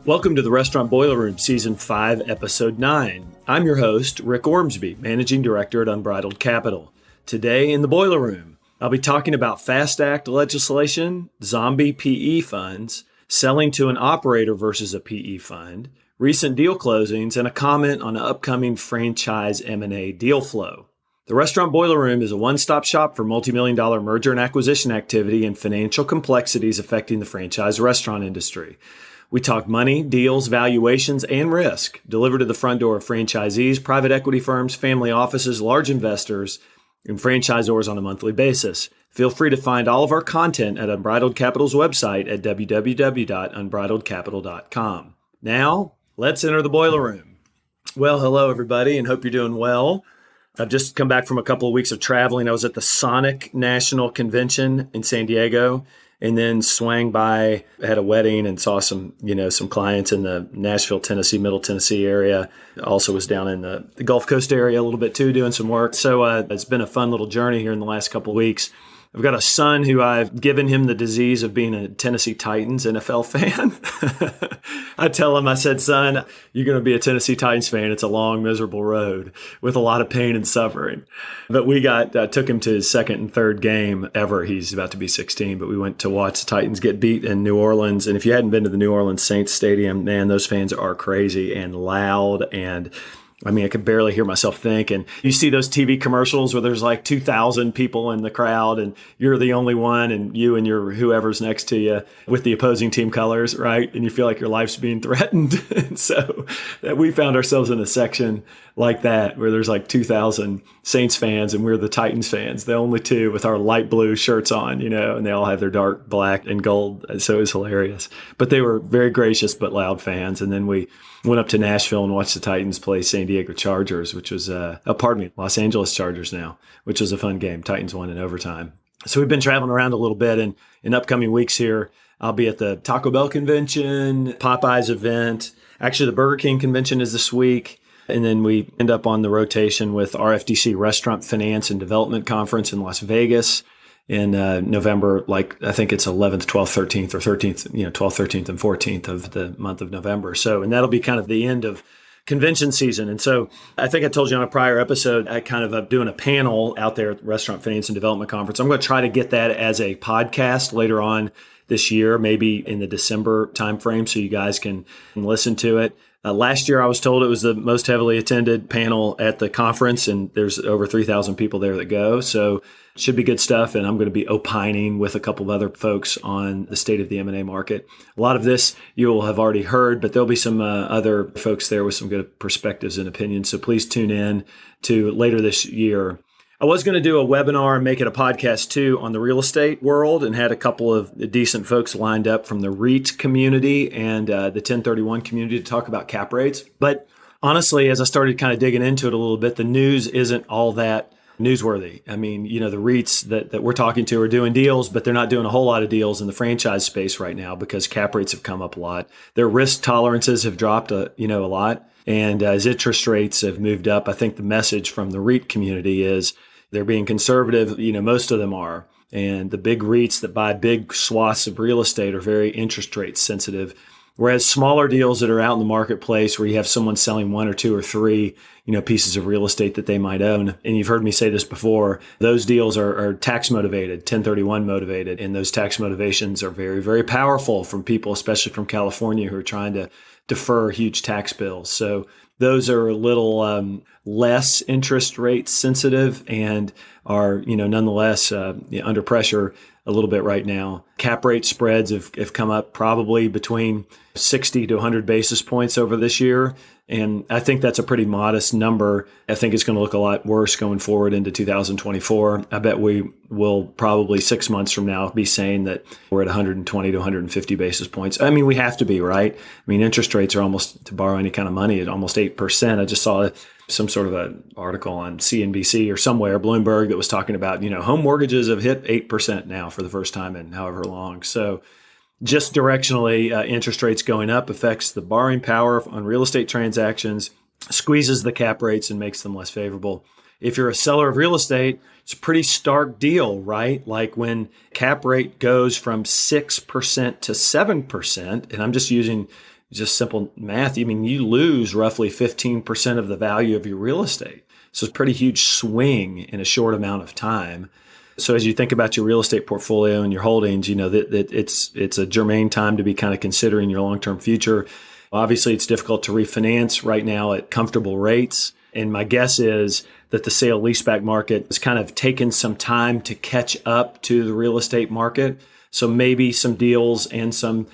Welcome to the Restaurant Boiler Room, Season 5, Episode 9. I'm your host, Rick Ormsby, Managing Director at Unbridled Capital. Today in the Boiler Room, I'll be talking about FAST Act legislation, zombie PE funds, selling to an operator versus a PE fund, recent deal closings, and a comment on an upcoming franchise M&A deal flow. The Restaurant Boiler Room is a one-stop shop for multi-million-dollar merger and acquisition activity and financial complexities affecting the franchise restaurant industry. We talk money, deals, valuations, and risk, delivered to the front door of franchisees, private equity firms, family offices, large investors, and franchisors on a monthly basis. Feel free to find all of our content at Unbridled Capital's website at www.unbridledcapital.com. Now, let's enter the boiler room. Well, hello, everybody, and hope you're doing well. I've just come back from a couple of weeks of traveling. I was at the Sonic National Convention in San Diego, and then swang by, had a wedding and saw some clients in the Nashville, Tennessee, Middle Tennessee area. Also was down in the Gulf Coast area a little bit too, doing some work. So it's been a fun little journey here in the last couple of weeks. I've got a son who I've given him the disease of being a Tennessee Titans NFL fan. I tell him, I said, son, you're going to be a Tennessee Titans fan. It's a long, miserable road with a lot of pain and suffering. But we took him to his second and third game ever. He's about to be 16, but we went to watch the Titans get beat in New Orleans. And if you hadn't been to the New Orleans Saints Stadium, man, those fans are crazy and loud, and I could barely hear myself think. And you see those TV commercials where there's like 2,000 people in the crowd and you're the only one, and you and your whoever's next to you with the opposing team colors, right? And you feel like your life's being threatened. And so we found ourselves in a section like that where there's like 2,000 Saints fans and we're the Titans fans, the only two with our light blue shirts on, and they all have their dark black and gold. So it was hilarious. But they were very gracious but loud fans. And then we went up to Nashville and watched the Titans play San Diego Chargers, which was, Los Angeles Chargers now, which was a fun game. Titans won in overtime. So we've been traveling around a little bit, and in upcoming weeks here, I'll be at the Taco Bell convention, Popeyes event. Actually, the Burger King convention is this week. And then we end up on the rotation with RFDC Restaurant Finance and Development Conference in Las Vegas in November, I think it's 11th, 12th, 13th, or 13th, 12th, 13th, and 14th of the month of November. So, and that'll be kind of the end of convention season. And so I think I told you on a prior episode, I kind of am doing a panel out there at the Restaurant Finance and Development Conference. I'm going to try to get that as a podcast later on this year, maybe in the December timeframe, so you guys can listen to it. Last year, I was told it was the most heavily attended panel at the conference, and there's over 3,000 people there that go. So it should be good stuff. And I'm going to be opining with a couple of other folks on the state of the M&A market. A lot of this you will have already heard, but there'll be some other folks there with some good perspectives and opinions. So please tune in to later this year. I was going to do a webinar and make it a podcast too on the real estate world, and had a couple of decent folks lined up from the REIT community and the 1031 community to talk about cap rates. But honestly, as I started kind of digging into it a little bit, the news isn't all that newsworthy. The REITs that we're talking to are doing deals, but they're not doing a whole lot of deals in the franchise space right now because cap rates have come up a lot. Their risk tolerances have dropped a lot. And as interest rates have moved up, I think the message from the REIT community is they're being conservative. Most of them are. And the big REITs that buy big swaths of real estate are very interest rate sensitive. Whereas smaller deals that are out in the marketplace where you have someone selling one or two or three, pieces of real estate that they might own. And you've heard me say this before, those deals are tax motivated, 1031 motivated. And those tax motivations are very, very powerful from people, especially from California, who are trying to defer huge tax bills. So those are a little less interest rate sensitive and are, nonetheless under pressure a little bit right now. Cap rate spreads have come up probably between 60 to 100 basis points over this year. And I think that's a pretty modest number. I think it's going to look a lot worse going forward into 2024. I bet we will probably 6 months from now be saying that we're at 120 to 150 basis points. We have to be, right? Interest rates are almost, to borrow any kind of money, at almost 8%. I just saw some sort of an article on CNBC or somewhere, Bloomberg, that was talking about, home mortgages have hit 8% now for the first time in however long. So just directionally, interest rates going up affects the borrowing power on real estate transactions, squeezes the cap rates and makes them less favorable. If you're a seller of real estate, it's a pretty stark deal, right? Like when cap rate goes from 6% to 7%, and I'm just using just simple math. I mean, you lose roughly 15% of the value of your real estate. So it's a pretty huge swing in a short amount of time. So as you think about your real estate portfolio and your holdings, that it's a germane time to be kind of considering your long-term future. Obviously, it's difficult to refinance right now at comfortable rates. And my guess is that the sale leaseback market has kind of taken some time to catch up to the real estate market. So maybe some deals and some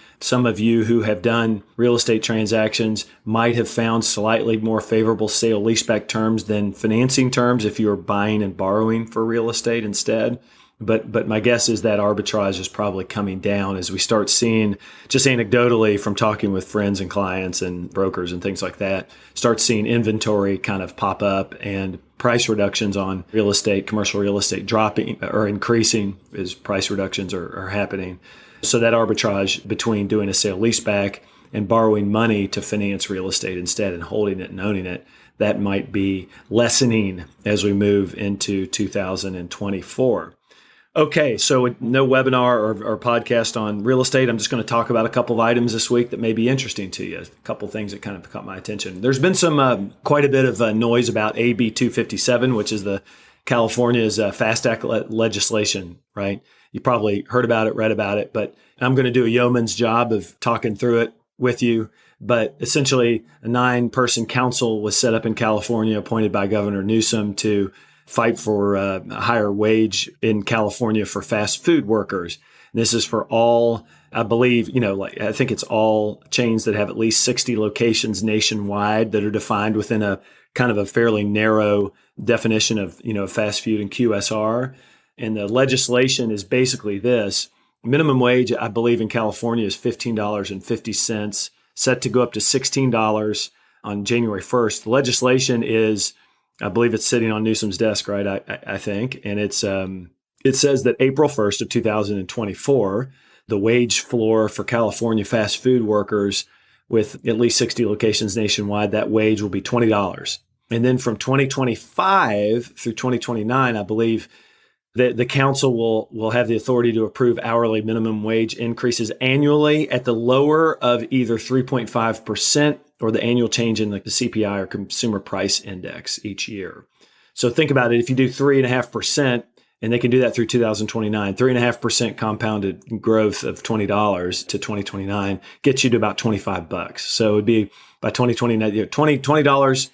of you who have done real estate transactions might have found slightly more favorable sale leaseback terms than financing terms if you were buying and borrowing for real estate instead. But my guess is that arbitrage is probably coming down as we start seeing, just anecdotally from talking with friends and clients and brokers and things like that, start seeing inventory kind of pop up and price reductions on real estate, commercial real estate dropping or increasing as price reductions are happening. So that arbitrage between doing a sale leaseback and borrowing money to finance real estate instead and holding it and owning it, that might be lessening as we move into 2024. Okay, so no webinar or podcast on real estate. I'm just going to talk about a couple of items this week that may be interesting to you. A couple of things that kind of caught my attention. There's been some quite a bit of noise about AB 257, which is the California's FAST Act legislation, right? You probably heard about it, read about it, but I'm going to do a yeoman's job of talking through it with you. But essentially, a 9-person council was set up in California, appointed by Governor Newsom to fight for a higher wage in California for fast food workers. And this is for all, I believe, I think it's all chains that have at least 60 locations nationwide that are defined within a kind of a fairly narrow definition of, fast food and QSR. And the legislation is basically this. Minimum wage, I believe, in California is $15.50, set to go up to $16 on January 1st. The legislation is, I believe it's sitting on Newsom's desk, right? I think. And it says that April 1st of 2024, the wage floor for California fast food workers with at least 60 locations nationwide, that wage will be $20. And then from 2025 through 2029, I believe that the council will have the authority to approve hourly minimum wage increases annually at the lower of either 3.5% or the annual change in the CPI or Consumer Price Index each year. So think about it. If you do 3.5%, and they can do that through 2029, 3.5% compounded growth of $20 to 2029 gets you to about $25. So it would be by 2029, $20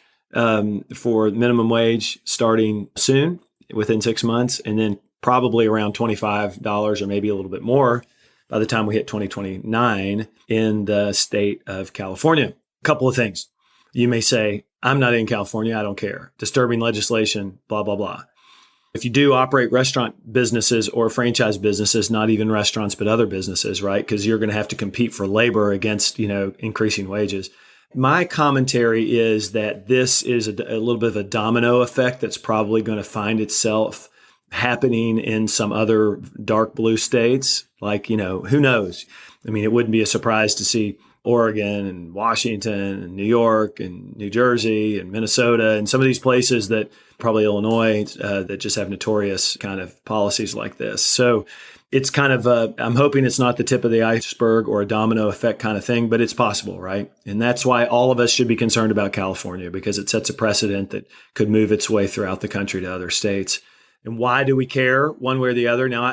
for minimum wage starting soon, within 6 months, and then probably around $25 or maybe a little bit more by the time we hit 2029 in the state of California. Couple of things. You may say, I'm not in California. I don't care. Disturbing legislation, blah, blah, blah. If you do operate restaurant businesses or franchise businesses, not even restaurants, but other businesses, right? Because you're going to have to compete for labor against, increasing wages. My commentary is that this is a little bit of a domino effect that's probably going to find itself happening in some other dark blue states. Like, who knows? I mean, it wouldn't be a surprise to see Oregon and Washington and New York and New Jersey and Minnesota and some of these places that probably Illinois that just have notorious kind of policies like this. So it's kind of, I'm hoping it's not the tip of the iceberg or a domino effect kind of thing, but it's possible, right? And that's why all of us should be concerned about California, because it sets a precedent that could move its way throughout the country to other states. And why do we care one way or the other? Now,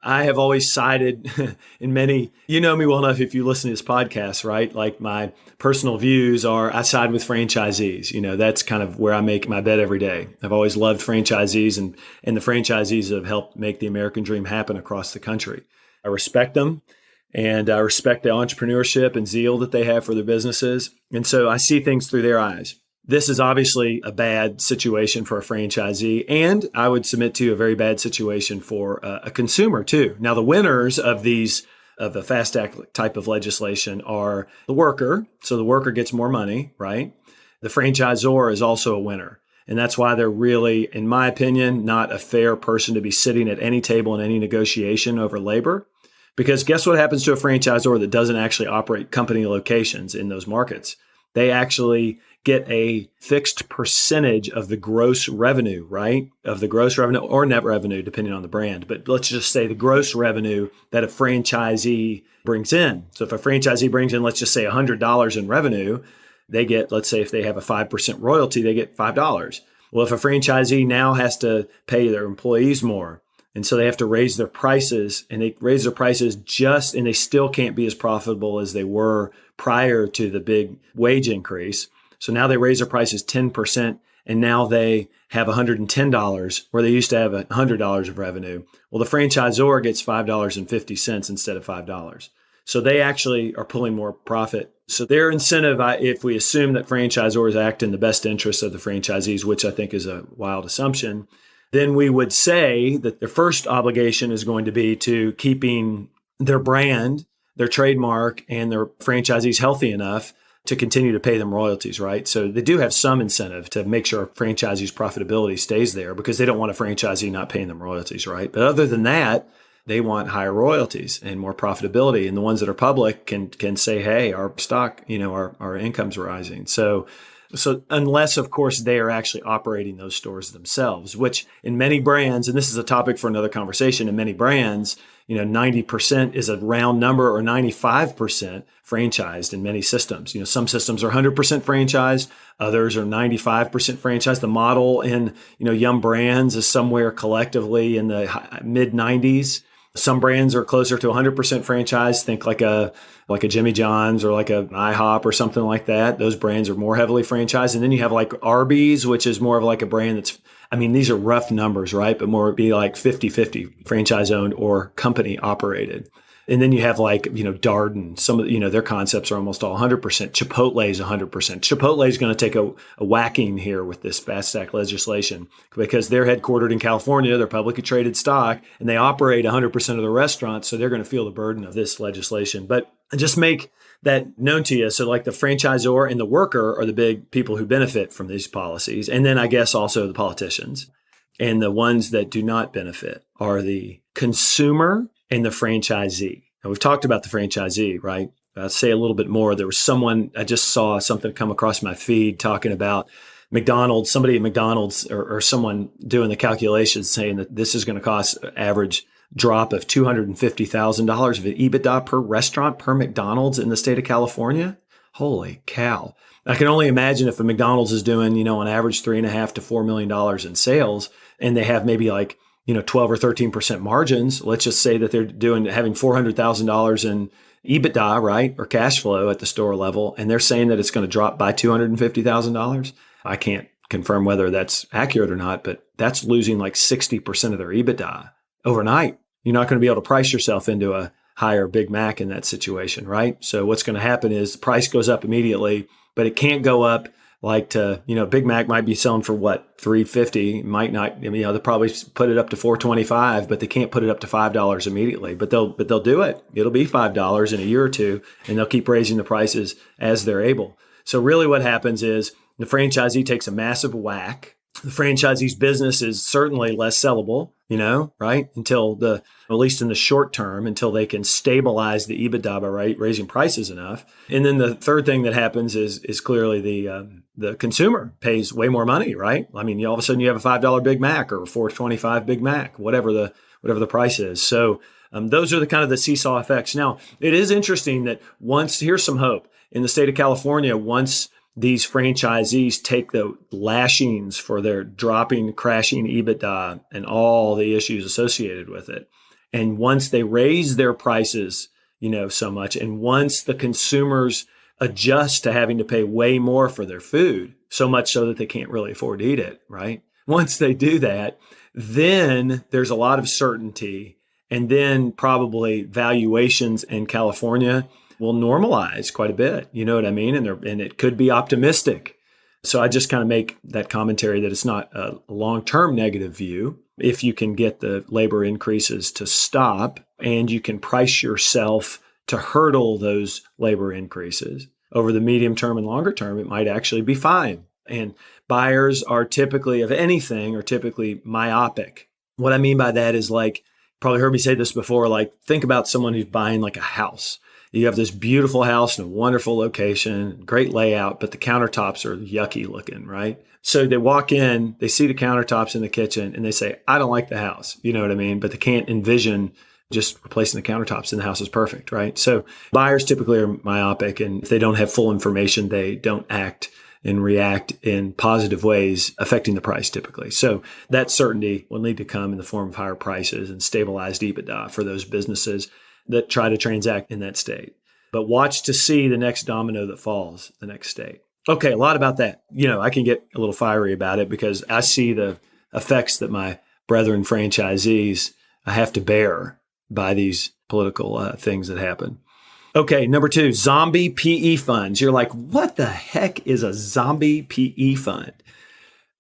I have always sided in many, you know me well enough if you listen to this podcast, right? Like my personal views are I side with franchisees. That's kind of where I make my bed every day. I've always loved franchisees and the franchisees have helped make the American dream happen across the country. I respect them and I respect the entrepreneurship and zeal that they have for their businesses. And so I see things through their eyes. This is obviously a bad situation for a franchisee, and I would submit to you a very bad situation for a consumer too. Now, the winners of the FAST Act type of legislation are the worker. So the worker gets more money, right? The franchisor is also a winner. And that's why they're really, in my opinion, not a fair person to be sitting at any table in any negotiation over labor. Because guess what happens to a franchisor that doesn't actually operate company locations in those markets? they actually get a fixed percentage of the gross revenue, right? Of the gross revenue or net revenue, depending on the brand. But let's just say the gross revenue that a franchisee brings in. So if a franchisee brings in, let's just say $100 in revenue, they get, let's say if they have a 5% royalty, they get $5. Well, if a franchisee now has to pay their employees more, and so they have to raise their prices, and they raise their prices and they still can't be as profitable as they were prior to the big wage increase. So now they raise their prices 10%, and now they have $110 where they used to have $100 of revenue. Well, the franchisor gets $5.50 instead of $5. So they actually are pulling more profit. So their incentive, if we assume that franchisors act in the best interest of the franchisees, which I think is a wild assumption, then we would say that their first obligation is going to be to keeping their brand, their trademark, and their franchisees healthy enough to continue to pay them royalties, right? So they do have some incentive to make sure a franchisee's profitability stays there because they don't want a franchisee not paying them royalties, right? But other than that, they want higher royalties and more profitability. And the ones that are public can say, hey, our stock, our income's rising. So unless, of course, they are actually operating those stores themselves, which in many brands, and this is a topic for another conversation, in many brands, 90% is a round number or 95% franchised in many systems. Some systems are 100% franchised, others are 95% franchised. The model in, Yum Brands is somewhere collectively in the mid 90s. Some brands are closer to 100% franchise. Think like a Jimmy John's or like a IHOP or something like that. Those brands are more heavily franchised. And then you have like Arby's, which is more of like a brand that's, these are rough numbers, right? But more would be like 50-50 franchise owned or company operated. And then you have like, Darden, some of, their concepts are almost all 100%. Chipotle is 100%. Chipotle is going to take a whacking here with this Fast Act legislation because they're headquartered in California, they're publicly traded stock, and they operate 100% of the restaurants. So they're going to feel the burden of this legislation. But just make that known to you. So like the franchisor and the worker are the big people who benefit from these policies. And then I guess also the politicians. And the ones that do not benefit are the consumer and the franchisee. Now, we've talked about the franchisee, right? I'll say a little bit more. There was I just saw something come across my feed talking about McDonald's, somebody at McDonald's or someone doing the calculations saying that this is going to cost an average drop of $250,000 of EBITDA per restaurant per McDonald's in the state of California. Holy cow. I can only imagine if a McDonald's is doing, on average $3.5 to $4 million in sales, and they have maybe like 12 or 13% margins. Let's just say that they're having $400,000 in EBITDA, right? Or cash flow at the store level. And they're saying that it's going to drop by $250,000. I can't confirm whether that's accurate or not, but that's losing like 60% of their EBITDA overnight. You're not going to be able to price yourself into a higher Big Mac in that situation, right? So what's going to happen is the price goes up immediately, but it can't go up like Big Mac might be selling for what, $3.50, might not, they'll probably put it up to $4.25, but they can't put it up to $5 immediately, but they'll do it. It'll be $5 in a year or two, and they'll keep raising the prices as they're able. So really what happens is the franchisee takes a massive whack. The franchisee's business is certainly less sellable, right? At least in the short term, until they can stabilize the EBITDA by raising prices enough. And then the third thing that happens is clearly the consumer pays way more money, right? All of a sudden you have a $5 Big Mac or a $4.25 Big Mac, whatever the price is. So those are the kind of the seesaw effects. Now, it is interesting that here's some hope in the state of California, once these franchisees take the lashings for their crashing EBITDA and all the issues associated with it. And once they raise their prices, so much, and once the consumers adjust to having to pay way more for their food, so much so that they can't really afford to eat it, right? Once they do that, then there's a lot of certainty. And then probably valuations in California will normalize quite a bit. You know what I mean? And it could be optimistic. So I just kind of make that commentary that it's not a long-term negative view. If you can get the labor increases to stop and you can price yourself to hurdle those labor increases over the medium term and longer term, it might actually be fine. And buyers are typically myopic. What I mean by that is like, Probably heard me say this before, like think about someone who's buying like a house. You have this beautiful house in a wonderful location, great layout, but the countertops are yucky looking, right? So they walk in, they see the countertops in the kitchen and they say, I don't like the house. You know what I mean? But they can't envision just replacing the countertops and the house is perfect, right? So buyers typically are myopic, and if they don't have full information, they don't act and react in positive ways, affecting the price typically. So that certainty will need to come in the form of higher prices and stabilized EBITDA for those businesses that try to transact in that state. But watch to see the next domino that falls, the next state. Okay, a lot about that. I can get a little fiery about it because I see the effects that my brethren franchisees have to bear by these political things that happen. Okay, number 2, zombie PE funds. You're like, what the heck is a zombie PE fund?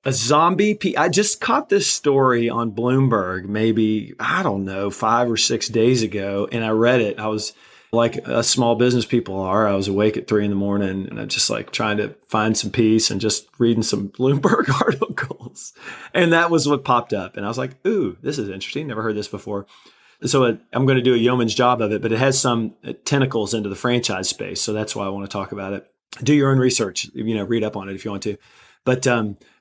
A zombie PE. I just caught this story on Bloomberg maybe, 5 or 6 days ago, and I read it. I was like small business people are. I was awake at 3 a.m. and I'm just like trying to find some peace and just reading some Bloomberg articles. And that was what popped up. And I was like, ooh, this is interesting. Never heard this before. So I'm going to do a yeoman's job of it, but it has some tentacles into the franchise space. So that's why I want to talk about it. Do your own research, read up on it if you want to. But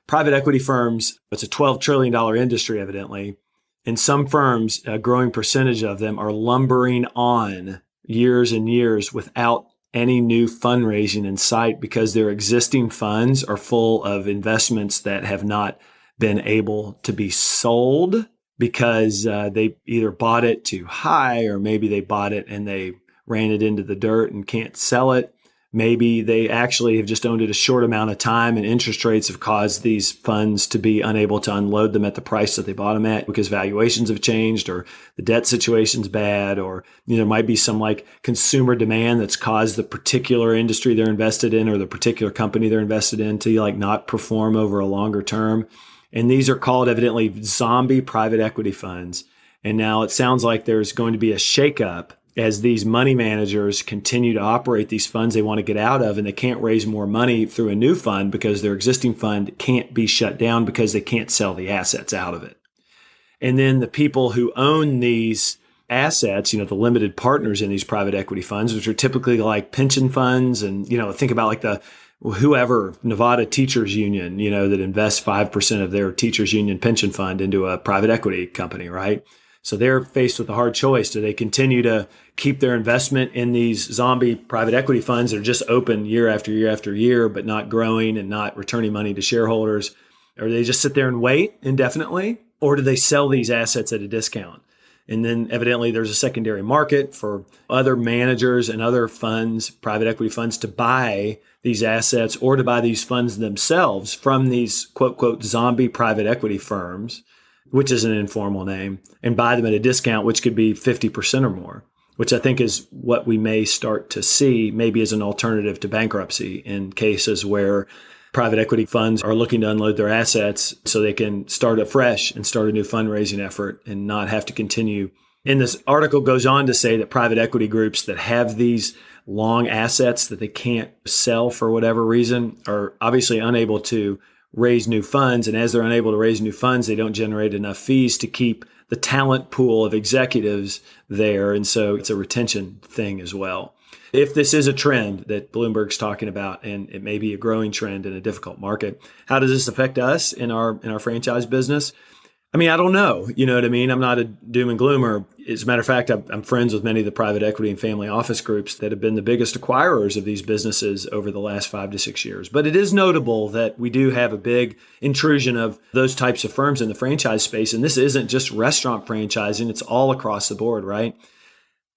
private equity firms, it's a $12 trillion industry, evidently. And some firms, a growing percentage of them are lumbering on years and years without any new fundraising in sight because their existing funds are full of investments that have not been able to be sold because they either bought it too high, or maybe they bought it and they ran it into the dirt and can't sell it. Maybe they actually have just owned it a short amount of time and interest rates have caused these funds to be unable to unload them at the price that they bought them at because valuations have changed or the debt situation's bad, or there might be some like consumer demand that's caused the particular industry they're invested in or the particular company they're invested in to like not perform over a longer term. And these are called evidently zombie private equity funds. And now it sounds like there's going to be a shakeup as these money managers continue to operate these funds they want to get out of, and they can't raise more money through a new fund because their existing fund can't be shut down because they can't sell the assets out of it. And then the people who own these assets, the limited partners in these private equity funds, which are typically like pension funds and, think about like the whoever, Nevada Teachers Union, that invests 5% of their teachers union pension fund into a private equity company, right? So they're faced with a hard choice. Do they continue to keep their investment in these zombie private equity funds that are just open year after year after year, but not growing and not returning money to shareholders? Or do they just sit there and wait indefinitely? Or do they sell these assets at a discount? And then evidently there's a secondary market for other managers and other funds, private equity funds, to buy these assets or to buy these funds themselves from these quote, quote, zombie private equity firms, which is an informal name, and buy them at a discount, which could be 50% or more, which I think is what we may start to see maybe as an alternative to bankruptcy in cases where private equity funds are looking to unload their assets so they can start afresh and start a new fundraising effort and not have to continue. And this article goes on to say that private equity groups that have these long assets that they can't sell for whatever reason are obviously unable to raise new funds. And as they're unable to raise new funds, they don't generate enough fees to keep the talent pool of executives there. And so it's a retention thing as well. If this is a trend that Bloomberg's talking about, and it may be a growing trend in a difficult market, how does this affect us in our franchise business? I mean, I don't know. You know what I mean? I'm not a doom and gloomer. As a matter of fact, I'm friends with many of the private equity and family office groups that have been the biggest acquirers of these businesses over the last 5 to 6 years. But it is notable that we do have a big intrusion of those types of firms in the franchise space. And this isn't just restaurant franchising. It's all across the board, right?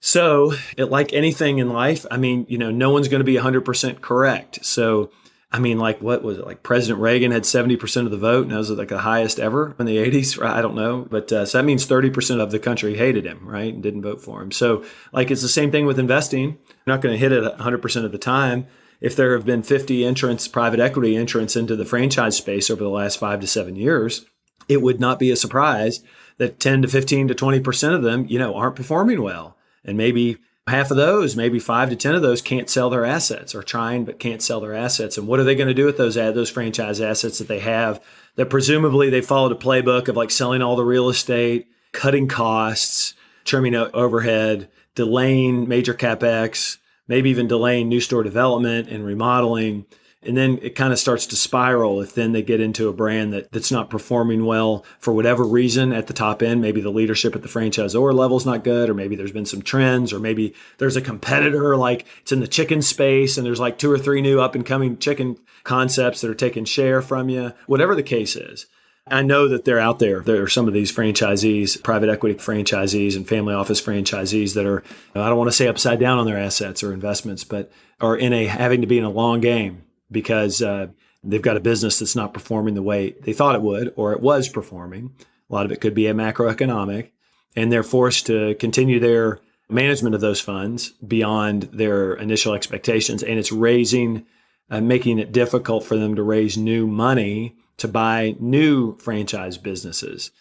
So like anything in life, I mean, no one's going to be 100% correct. So, I mean, like, what was it? Like President Reagan had 70% of the vote, and that was like the highest ever in the 80s. I don't know. But so that means 30% of the country hated him, right? And didn't vote for him. So like, it's the same thing with investing. You're not going to hit it 100% of the time. If there have been 50 private equity entrants into the franchise space over the last 5 to 7 years, it would not be a surprise that 10 to 15 to 20% of them, aren't performing well. And maybe half of those, maybe 5 to 10 of those can't sell their assets, or trying but can't sell their assets. And what are they going to do with those franchise assets that they have that presumably they followed a playbook of like selling all the real estate cutting costs, trimming overhead, delaying major CapEx, maybe even delaying new store development and remodeling. And then it kind of starts to spiral if then they get into a brand that's not performing well for whatever reason at the top end. Maybe the leadership at the franchisor level is not good, or maybe there's been some trends, or maybe there's a competitor, like it's in the chicken space and there's like 2 or 3 new up and coming chicken concepts that are taking share from you, whatever the case is. I know that they're out there. There are some of these franchisees, private equity franchisees and family office franchisees that are, I don't want to say upside down on their assets or investments, but are having to be in a long game because they've got a business that's not performing the way they thought it would, or it was performing. A lot of it could be a macroeconomic, and they're forced to continue their management of those funds beyond their initial expectations. And it's making it difficult for them to raise new money to buy new franchise businesses.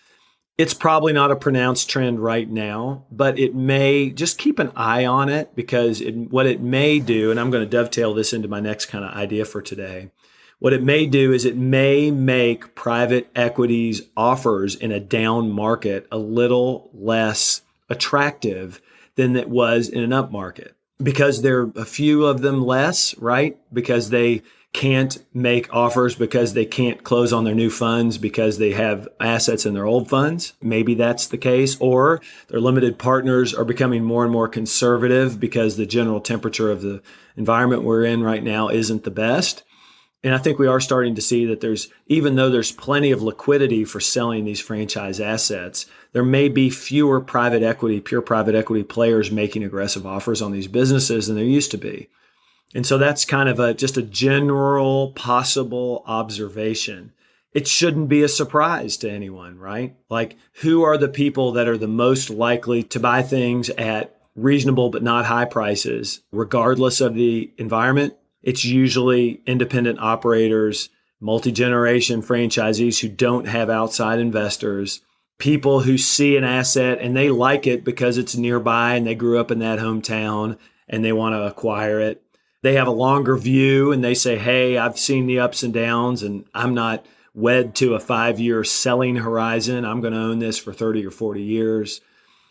It's probably not a pronounced trend right now, but it may. Just keep an eye on it, because what it may do, and I'm going to dovetail this into my next kind of idea for today, what it may do is it may make private equity's offers in a down market a little less attractive than it was in an up market, because there are a few of them less, right? Because they can't make offers, because they can't close on their new funds because they have assets in their old funds. Maybe that's the case. Or their limited partners are becoming more and more conservative because the general temperature of the environment we're in right now isn't the best. And I think we are starting to see that even though there's plenty of liquidity for selling these franchise assets, there may be fewer pure private equity players making aggressive offers on these businesses than there used to be. And so that's kind of just a general possible observation. It shouldn't be a surprise to anyone, right? Like, who are the people that are the most likely to buy things at reasonable but not high prices, regardless of the environment? It's usually independent operators, multi-generation franchisees who don't have outside investors, people who see an asset and they like it because it's nearby and they grew up in that hometown and they want to acquire it. They have a longer view and they say, hey, I've seen the ups and downs and I'm not wed to a 5-year selling horizon. I'm going to own this for 30 or 40 years.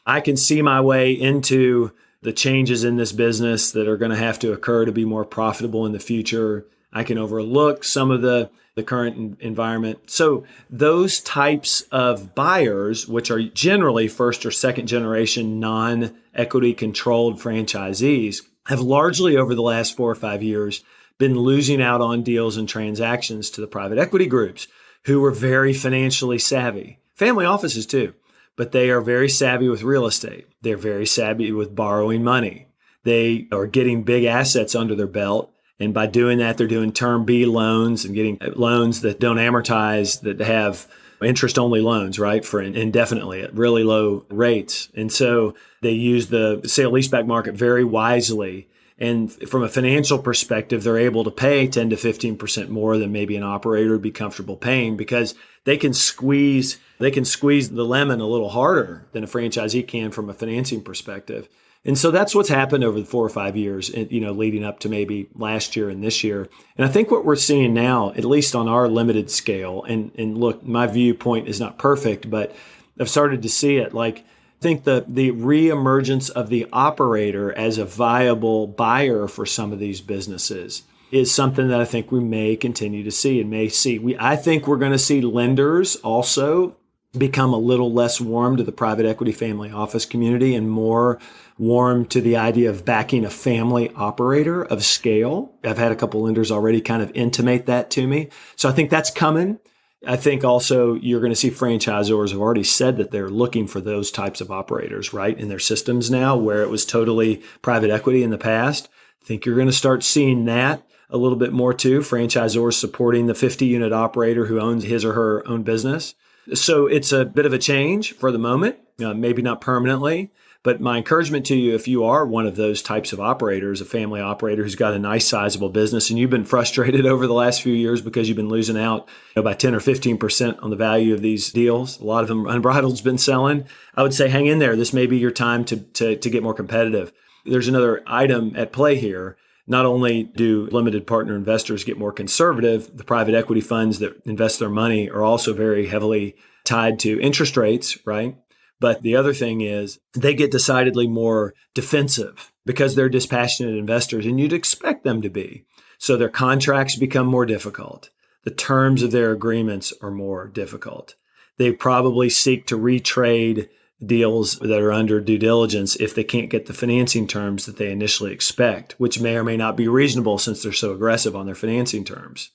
I can see my way into the changes in this business that are going to have to occur to be more profitable in the future. I can overlook some of the current environment. So those types of buyers, which are generally first or second generation non-equity controlled franchisees, have largely over the last 4 or 5 years been losing out on deals and transactions to the private equity groups who were very financially savvy. Family offices too, but they are very savvy with real estate. They're very savvy with borrowing money. They are getting big assets under their belt. And by doing that, they're doing term B loans and getting loans that don't amortize, that have interest-only loans, right, for indefinitely at really low rates. And so they use the sale-leaseback market very wisely. And from a financial perspective, they're able to pay 10 to 15% more than maybe an operator would be comfortable paying, because they can squeeze the lemon a little harder than a franchisee can from a financing perspective. And so that's what's happened over the 4 or 5 years, leading up to maybe last year and this year. And I think what we're seeing now, at least on our limited scale, and look, my viewpoint is not perfect, but I've started to see it. Like, I think the reemergence of the operator as a viable buyer for some of these businesses is something that I think we may continue to see and may see. I think we're going to see lenders also become a little less warm to the private equity family office community and more warm to the idea of backing a family operator of scale. I've had a couple lenders already kind of intimate that to me. So I think that's coming. I think also you're going to see franchisors have already said that they're looking for those types of operators, right, in their systems now, where it was totally private equity in the past. I think you're going to start seeing that a little bit more too. Franchisors supporting the 50-unit operator who owns his or her own business. So it's a bit of a change for the moment, maybe not permanently. But my encouragement to you, if you are one of those types of operators, a family operator who's got a nice sizable business and you've been frustrated over the last few years because you've been losing out by 10 or 15% on the value of these deals, a lot of them Unbridled's been selling, I would say hang in there. This may be your time to get more competitive. There's another item at play here. Not only do limited partner investors get more conservative, the private equity funds that invest their money are also very heavily tied to interest rates, right? But the other thing is they get decidedly more defensive because they're dispassionate investors, and you'd expect them to be. So their contracts become more difficult. The terms of their agreements are more difficult. They probably seek to retrade deals that are under due diligence if they can't get the financing terms that they initially expect, which may or may not be reasonable since they're so aggressive on their financing terms.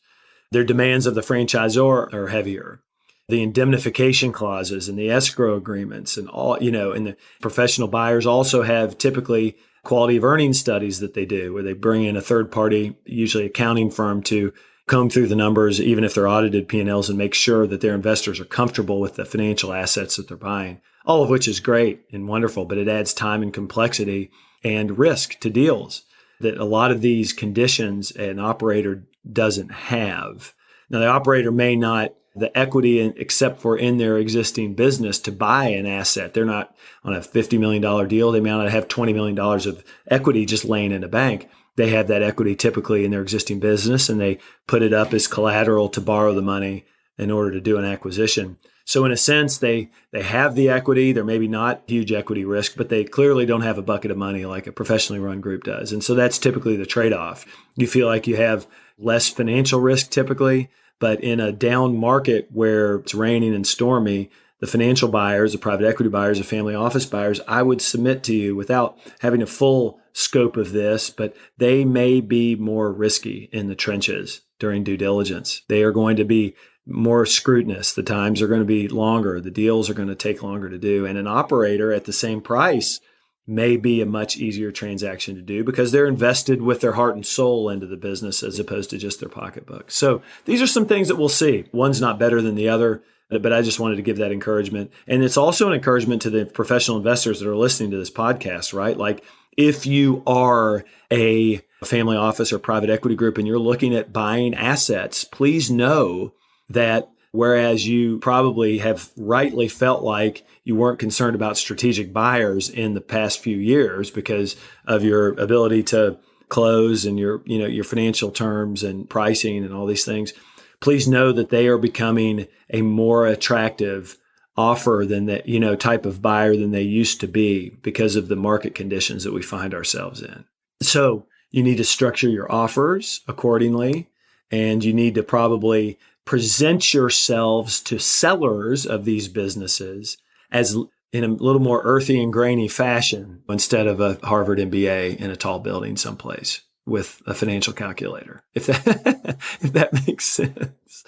Their demands of the franchisor are heavier. The indemnification clauses and the escrow agreements and all, and the professional buyers also have typically quality of earnings studies that they do where they bring in a third party, usually accounting firm, to comb through the numbers, even if they're audited P&Ls, and make sure that their investors are comfortable with the financial assets that they're buying, all of which is great and wonderful, but it adds time and complexity and risk to deals that a lot of these conditions an operator doesn't have. Now, the operator may not the equity except for in their existing business to buy an asset. They're not on a $50 million deal. They may not have $20 million of equity just laying in a bank. They have that equity typically in their existing business, and they put it up as collateral to borrow the money in order to do an acquisition. So in a sense, they have the equity. They're maybe not huge equity risk, but they clearly don't have a bucket of money like a professionally run group does. And so that's typically the trade-off. You feel like you have less financial risk typically, but in a down market where it's raining and stormy, the financial buyers, the private equity buyers, the family office buyers, I would submit to you without having a full scope of this, but they may be more risky in the trenches during due diligence. They are going to be more scrutinous. The times are going to be longer. The deals are going to take longer to do. And an operator at the same price may be a much easier transaction to do because they're invested with their heart and soul into the business as opposed to just their pocketbook. So these are some things that we'll see. One's not better than the other, but I just wanted to give that encouragement. And it's also an encouragement to the professional investors that are listening to this podcast, right? Like if you are a family office or private equity group and you're looking at buying assets, please know that whereas you probably have rightly felt like you weren't concerned about strategic buyers in the past few years because of your ability to close and your financial terms and pricing and all these things, please know that they are becoming a more attractive offer than that, type of buyer than they used to be because of the market conditions that we find ourselves in. So you need to structure your offers accordingly, and you need to probably present yourselves to sellers of these businesses as in a little more earthy and grainy fashion instead of a Harvard MBA in a tall building someplace with a financial calculator, if that makes sense.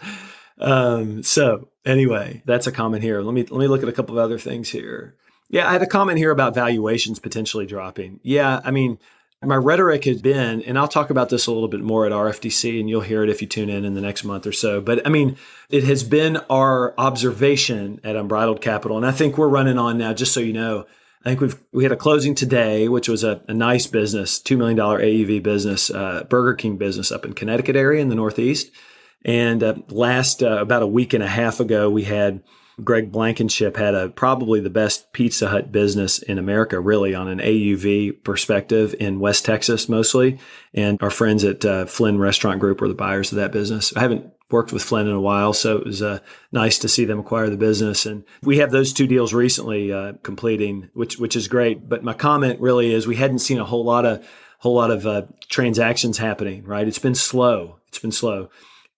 So anyway, that's a comment here. Let me look at a couple of other things here. Yeah, I had a comment here about valuations potentially dropping. Yeah, I mean, my rhetoric has been, and I'll talk about this a little bit more at RFDC, and you'll hear it if you tune in the next month or so. But I mean, it has been our observation at Unbridled Capital, and I think we're running on now, just so you know, I think we had a closing today, which was a nice business, $2 million AUV business, Burger King business up in Connecticut area in the Northeast. And about a week and a half ago, we had Greg Blankenship had probably the best Pizza Hut business in America, really, on an AUV perspective in West Texas mostly. And our friends at Flynn Restaurant Group were the buyers of that business. I haven't worked with Flynn in a while, so it was nice to see them acquire the business. And we have those two deals recently completing, which is great. But my comment really is we hadn't seen a whole lot of transactions happening, right? It's been slow.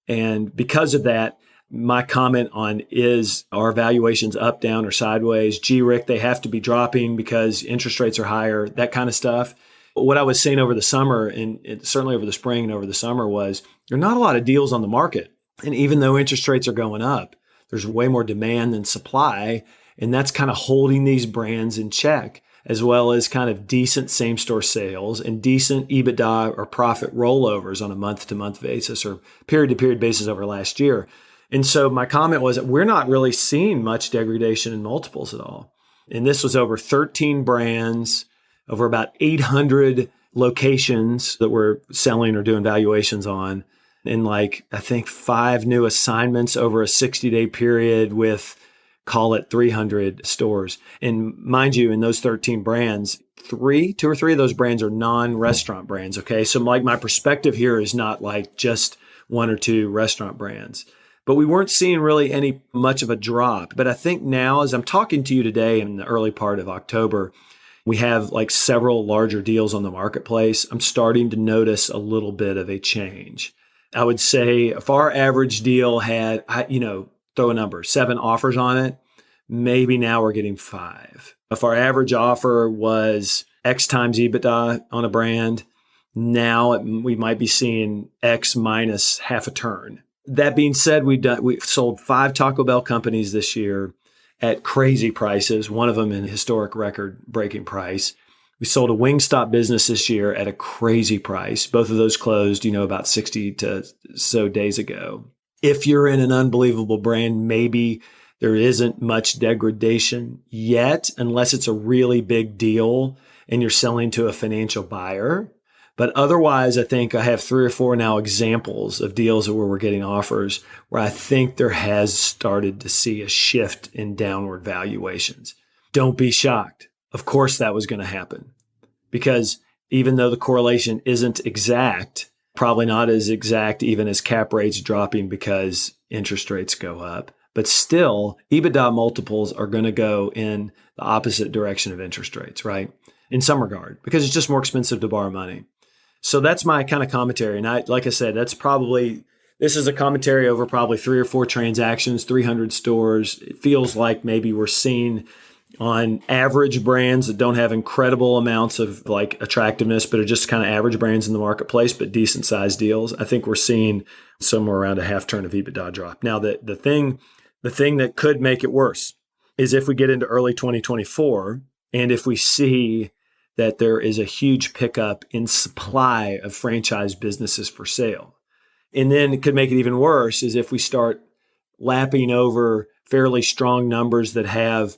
And because of that, my comment on is our valuations up, down, or sideways? Gee, Rick, they have to be dropping because interest rates are higher, that kind of stuff. What I was seeing over the summer and certainly over the spring and over the summer was there are not a lot of deals on the market. And even though interest rates are going up, there's way more demand than supply. And that's kind of holding these brands in check, as well as kind of decent same-store sales and decent EBITDA or profit rollovers on a month-to-month basis or period-to-period basis over last year. And so my comment was that we're not really seeing much degradation in multiples at all. And this was over 13 brands, over about 800 locations that we're selling or doing valuations on, and I think 5 new assignments over a 60-day period with, call it 300 stores. And mind you, in those 13 brands, 2 or 3 of those brands are non-restaurant brands. Okay. So my perspective here is not like just 1 or 2 restaurant brands. but we weren't seeing really any much of a drop. But I think now, as I'm talking to you today in the early part of October, we have like several larger deals on the marketplace. I'm starting to notice a little bit of a change. I would say if our average deal had, throw a number, 7 offers on it, maybe now we're getting 5. If our average offer was X times EBITDA on a brand, now we might be seeing X minus half a turn. That being said, we've sold 5 Taco Bell companies this year at crazy prices, one of them in historic record-breaking price. We sold a Wingstop business this year at a crazy price. Both of those closed, about 60 to so days ago. If you're in an unbelievable brand, maybe there isn't much degradation yet, unless it's a really big deal and you're selling to a financial buyer. But otherwise, I think I have 3 or 4 now examples of deals where we're getting offers where I think there has started to see a shift in downward valuations. Don't be shocked. Of course, that was going to happen because even though the correlation isn't exact, probably not as exact even as cap rates dropping because interest rates go up, but still EBITDA multiples are going to go in the opposite direction of interest rates, right? In some regard, because it's just more expensive to borrow money. So that's my kind of commentary. And like I said, this is a commentary over probably 3 or 4 transactions, 300 stores. It feels like maybe we're seeing on average brands that don't have incredible amounts of like attractiveness, but are just kind of average brands in the marketplace, but decent sized deals. I think we're seeing somewhere around a half turn of EBITDA drop. Now, the thing that could make it worse is if we get into early 2024 and if we see that there is a huge pickup in supply of franchise businesses for sale. And then it could make it even worse is if we start lapping over fairly strong numbers that have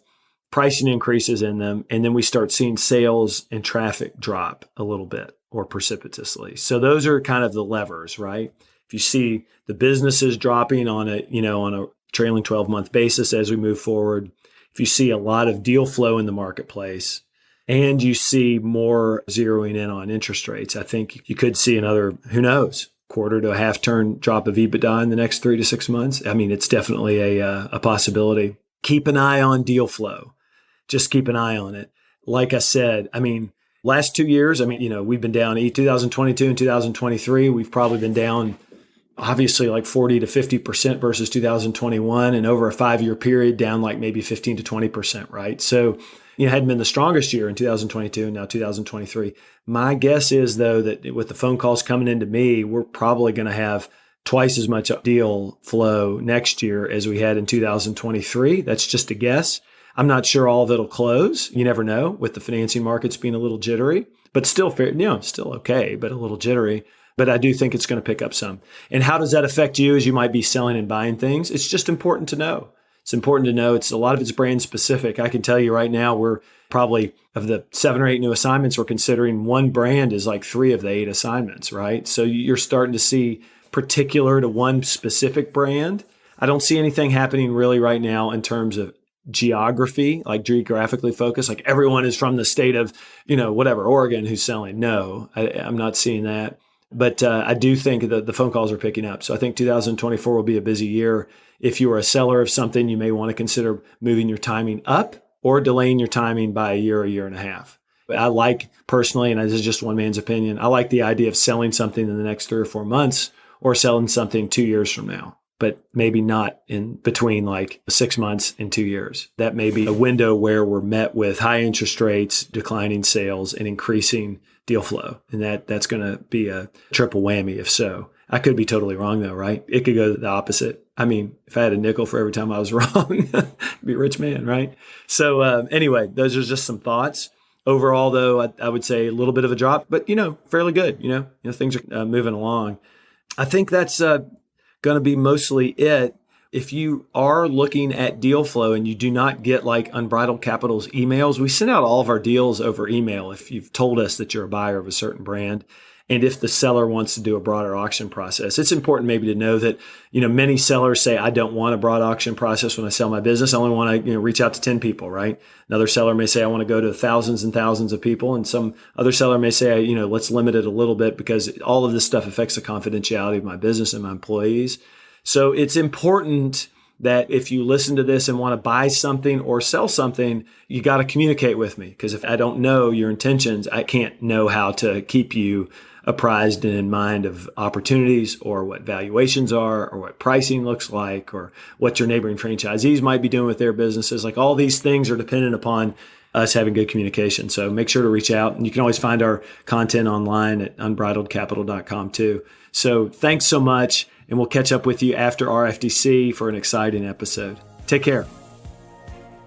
pricing increases in them, and then we start seeing sales and traffic drop a little bit or precipitously. So those are kind of the levers, right? If you see the businesses dropping on a trailing 12-month basis as we move forward, if you see a lot of deal flow in the marketplace, and you see more zeroing in on interest rates, I think you could see another, who knows, quarter to a half turn drop of EBITDA in the next 3 to 6 months. I mean, it's definitely a possibility. Keep an eye on deal flow. Just keep an eye on it. Like I said, last 2 years, we've been down 2022 and 2023. We've probably been down obviously like 40 to 50% versus 2021. And over a 5-year period, down like maybe 15 to 20%, right? So hadn't been the strongest year in 2022 and now 2023. My guess is, though, that with the phone calls coming into me, we're probably going to have twice as much deal flow next year as we had in 2023. That's just a guess. I'm not sure all of it'll close. You never know with the financing markets being a little jittery, but still fair, still okay, but a little jittery. But I do think it's going to pick up some. And how does that affect you as you might be selling and buying things? It's just important to know. It's important to know a lot of it's brand specific. I can tell you right now, we're probably of the 7 or 8 new assignments we're considering, one brand is like 3 of the 8 assignments, right? So you're starting to see particular to one specific brand. I don't see anything happening really right now in terms of geography, like geographically focused, like everyone is from the state of, Oregon who's selling. No, I'm not seeing that. But I do think that the phone calls are picking up. So I think 2024 will be a busy year. If you are a seller of something, you may want to consider moving your timing up or delaying your timing by a year and a half. But I like personally, and this is just one man's opinion, I like the idea of selling something in the next 3 or 4 months or selling something 2 years from now, but maybe not in between like 6 months and 2 years. That may be a window where we're met with high interest rates, declining sales, and increasing deal flow. And that's going to be a triple whammy if so. I could be totally wrong though, right? It could go the opposite. If I had a nickel for every time I was wrong, I'd be a rich man, right? So anyway, those are just some thoughts. Overall though, I would say a little bit of a drop, but fairly good. Things are moving along. I think that's going to be mostly it. If you are looking at deal flow and you do not get like Unbridled Capital's emails, we send out all of our deals over email if you've told us that you're a buyer of a certain brand. And if the seller wants to do a broader auction process, it's important maybe to know that, many sellers say, I don't want a broad auction process when I sell my business. I only want to, reach out to 10 people, right? Another seller may say, I want to go to thousands and thousands of people. And some other seller may say, let's limit it a little bit because all of this stuff affects the confidentiality of my business and my employees. So it's important that if you listen to this and want to buy something or sell something, you got to communicate with me, because if I don't know your intentions, I can't know how to keep you apprised and in mind of opportunities, or what valuations are, or what pricing looks like, or what your neighboring franchisees might be doing with their businesses. Like, all these things are dependent upon us having good communication. So make sure to reach out, and you can always find our content online at unbridledcapital.com too. So thanks so much, and we'll catch up with you after RFDC for an exciting episode. Take care.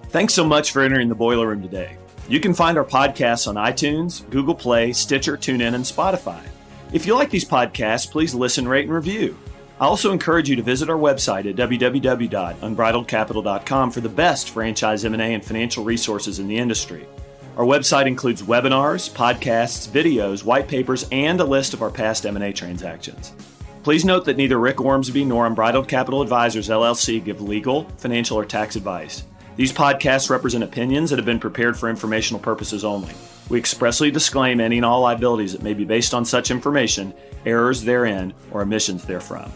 Thanks so much for entering the Boiler Room today. You can find our podcasts on iTunes, Google Play, Stitcher, TuneIn, and Spotify. If you like these podcasts, please listen, rate, and review. I also encourage you to visit our website at www.unbridledcapital.com for the best franchise M&A and financial resources in the industry. Our website includes webinars, podcasts, videos, white papers, and a list of our past M&A transactions. Please note that neither Rick Ormsby nor Unbridled Capital Advisors LLC give legal, financial, or tax advice. These podcasts represent opinions that have been prepared for informational purposes only. We expressly disclaim any and all liabilities that may be based on such information, errors therein, or omissions therefrom.